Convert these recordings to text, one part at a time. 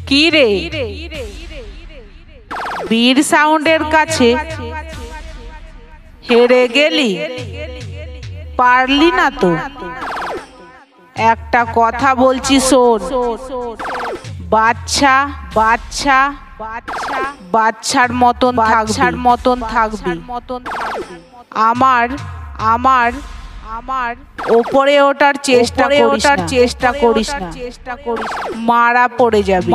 কি রে বীর সাউন্ডের কাছে হেরে গেলি? পারলি না তো? একটা কথা বলছি শোন, বাচ্চা বাচ্চা বাচ্চার মতন থাকবি। আমার আমার আমার ওপরে ওঠার চেষ্টা করিস না। মারা পড়ে যাবি।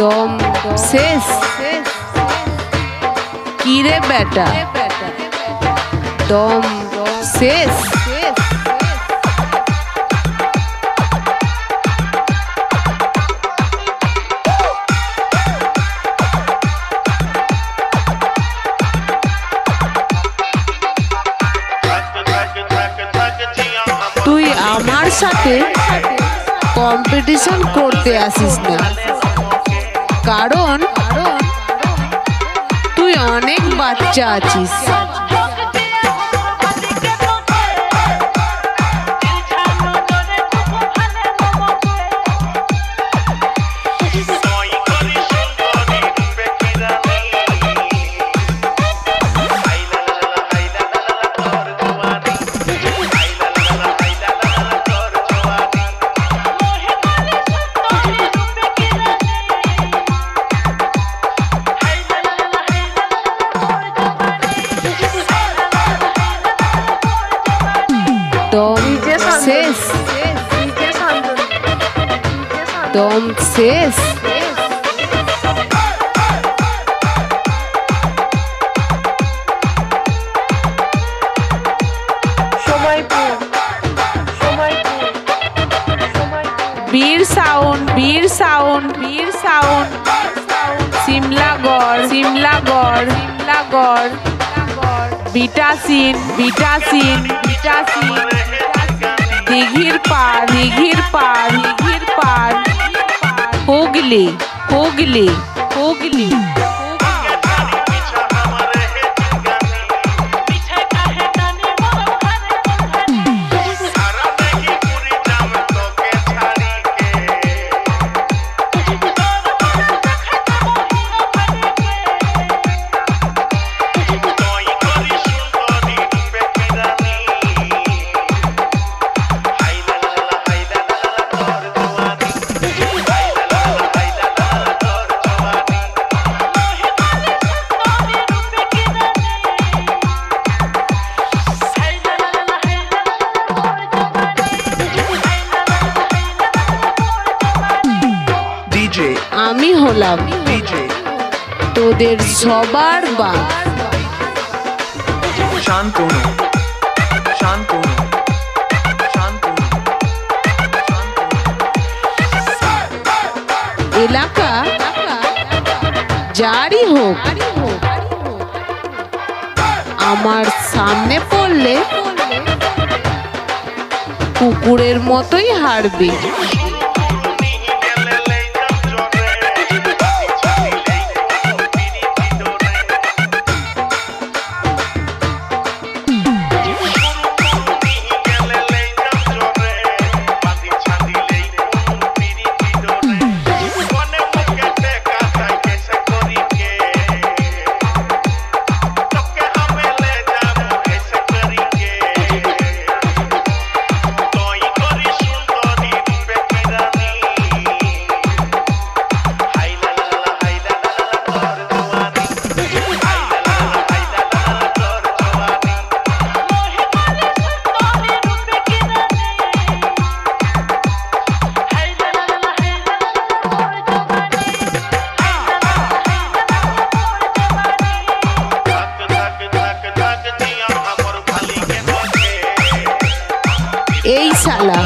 দম শেষ। কি রে বেটা, দম শেষ? তুই আমার সাথে কম্পিটিশন করতে আসিস না, কারণ তুই অনেক বাচ্চা আছিস। দম শেষ। দম শেষ। বীর সাউন্ড সিমলাগড় বিটাসিন দিঘির পার হুগলি আমি হলাম তোদের সবার বাপ। এলাকা যারই হোক, আমার সামনে পড়লে কুকুরের মতোই হারবে। এই শালা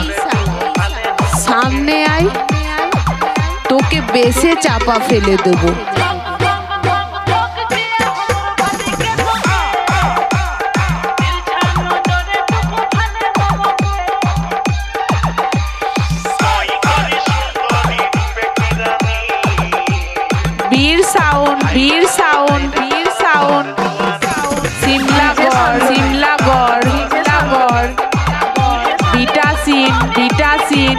সামনে আয়, তোকে বেশে চাপা ফেলে দেবো। বীর সাউন্ড সিমলাগড় বিটাসিন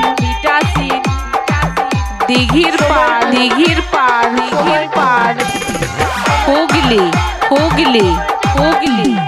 দিঘির পাড় হুগলি